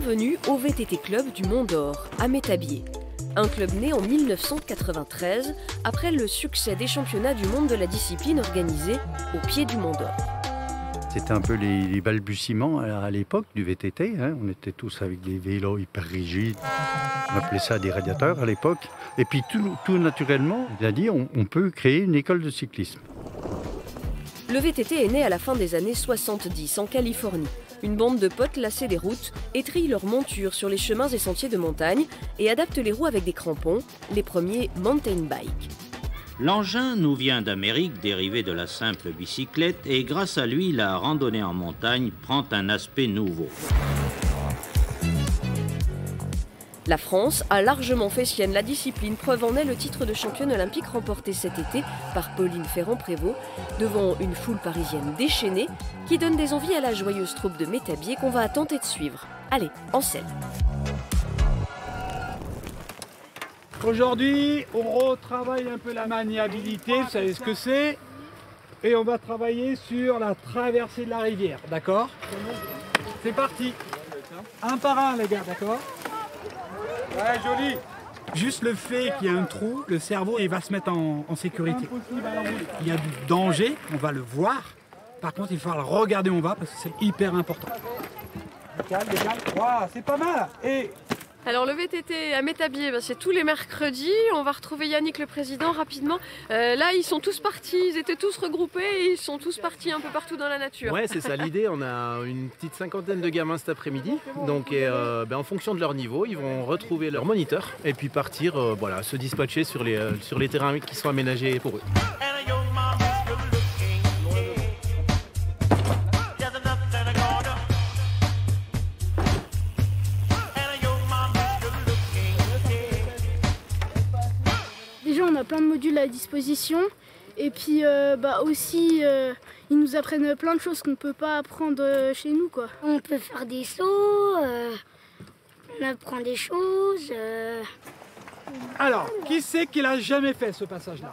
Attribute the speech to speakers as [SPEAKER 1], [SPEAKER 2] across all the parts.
[SPEAKER 1] Bienvenue au VTT Club du Mont d'Or, à Métabier. Un club né en 1993, après le succès des championnats du monde de la discipline organisés au pied du Mont d'Or.
[SPEAKER 2] C'était un peu les balbutiements à l'époque du VTT. Hein. On était tous avec des vélos hyper rigides. On appelait ça des radiateurs à l'époque. Et puis tout naturellement, c'est-à-dire on peut créer une école de cyclisme.
[SPEAKER 1] Le VTT est né à la fin des années 70 en Californie. Une bande de potes lassés des routes étrillent leurs montures sur les chemins et sentiers de montagne et adaptent les roues avec des crampons, les premiers mountain bikes.
[SPEAKER 3] L'engin nous vient d'Amérique, dérivé de la simple bicyclette, et grâce à lui, la randonnée en montagne prend un aspect nouveau.
[SPEAKER 1] La France a largement fait sienne la discipline, preuve en est le titre de championne olympique remporté cet été par Pauline Ferrand-Prévot, devant une foule parisienne déchaînée qui donne des envies à la joyeuse troupe de Métabier qu'on va tenter de suivre. Allez, en selle.
[SPEAKER 4] Aujourd'hui, on retravaille un peu la maniabilité, vous savez ce que c'est. Et on va travailler sur la traversée de la rivière, d'accord? C'est parti. Un par un, les gars, d'accord? Ouais, joli. Juste le fait qu'il y a un trou, le cerveau il va se mettre en sécurité. Il y a du danger, on va le voir. Par contre, il va falloir regarder où on va parce que c'est hyper important. Calme, wow, c'est pas mal. Et
[SPEAKER 5] alors le VTT à Métabier, c'est tous les mercredis. On va retrouver Yannick le président rapidement. Là ils sont tous partis, ils étaient tous regroupés et ils sont tous partis un peu partout dans la nature.
[SPEAKER 6] Ouais, c'est ça l'idée. On a une petite cinquantaine de gamins cet après-midi. Donc en fonction de leur niveau, ils vont retrouver leur moniteur et puis partir voilà, se dispatcher sur les terrains qui sont aménagés pour eux.
[SPEAKER 7] Déjà, on a plein de modules à disposition et puis aussi ils nous apprennent plein de choses qu'on ne peut pas apprendre chez nous, quoi.
[SPEAKER 8] On peut faire des sauts, on apprend des choses.
[SPEAKER 4] Alors, qui c'est qui l'a jamais fait ce passage-là?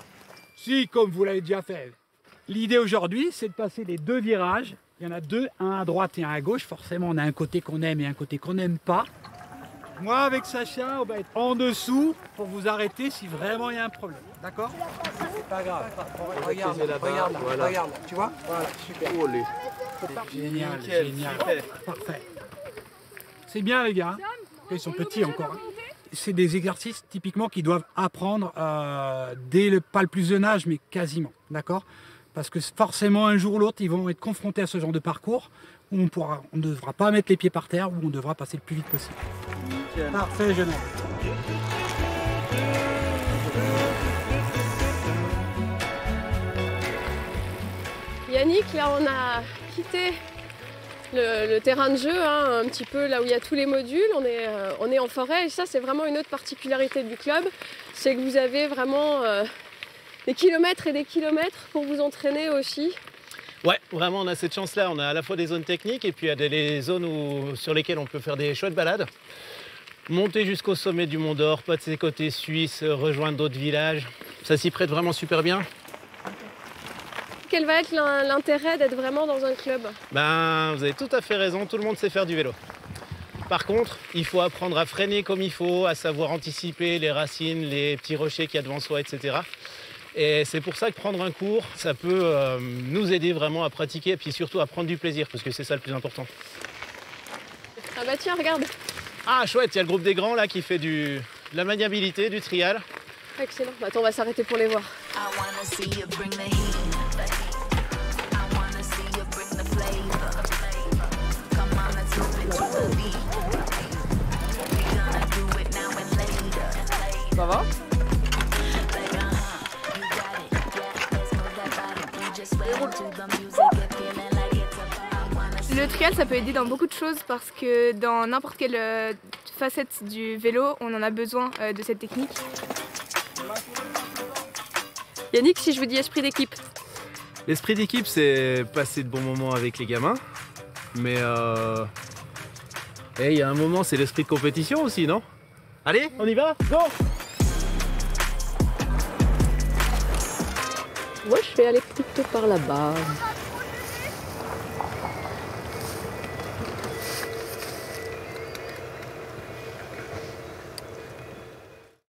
[SPEAKER 4] Si, comme vous l'avez déjà fait. L'idée aujourd'hui, c'est de passer les deux virages. Il y en a deux, un à droite et un à gauche. Forcément, on a un côté qu'on aime et un côté qu'on n'aime pas. Moi, avec Sacha, on va être en dessous pour vous arrêter si vraiment il y a un problème. D'accord? C'est pas grave. Regarde là, voilà. Regarde là. Tu vois? Voilà, super. Génial, génial. Parfait. C'est bien, les gars. Ils sont petits encore. C'est des exercices typiquement qu'ils doivent apprendre dès pas le plus jeune âge, mais quasiment. D'accord? Parce que forcément, un jour ou l'autre, ils vont être confrontés à ce genre de parcours où on ne devra pas mettre les pieds par terre, où on devra passer le plus vite possible. Parfait, jeune homme.
[SPEAKER 5] Yannick, là on a quitté le terrain de jeu, un petit peu là où il y a tous les modules. On est en forêt et ça c'est vraiment une autre particularité du club, c'est que vous avez vraiment des kilomètres et des kilomètres pour vous entraîner aussi.
[SPEAKER 6] Ouais, vraiment on a cette chance-là. On a à la fois des zones techniques et puis il y a des zones sur lesquelles on peut faire des chouettes balades. Monter jusqu'au sommet du Mont d'Or, passer côté suisse, rejoindre d'autres villages. Ça s'y prête vraiment super bien.
[SPEAKER 5] Quel va être l'intérêt d'être vraiment dans un club?
[SPEAKER 6] Vous avez tout à fait raison, tout le monde sait faire du vélo. Par contre, il faut apprendre à freiner comme il faut, à savoir anticiper les racines, les petits rochers qu'il y a devant soi, etc. Et c'est pour ça que prendre un cours, ça peut nous aider vraiment à pratiquer et puis surtout à prendre du plaisir, parce que c'est ça le plus important.
[SPEAKER 5] Ah bah tiens, regarde.
[SPEAKER 6] Ah chouette, il y a le groupe des grands là qui fait de la maniabilité, du trial.
[SPEAKER 5] Excellent. Attends, on va s'arrêter pour les voir. Ça va?
[SPEAKER 7] Le trial, ça peut aider dans beaucoup de choses parce que dans n'importe quelle facette du vélo, on en a besoin de cette technique.
[SPEAKER 5] Yannick, si je vous dis esprit d'équipe?
[SPEAKER 6] L'esprit d'équipe, c'est passer de bons moments avec les gamins. Mais il y a un moment, c'est l'esprit de compétition aussi, non? Allez, on y va? Go!
[SPEAKER 1] Moi, je vais aller plutôt par là-bas.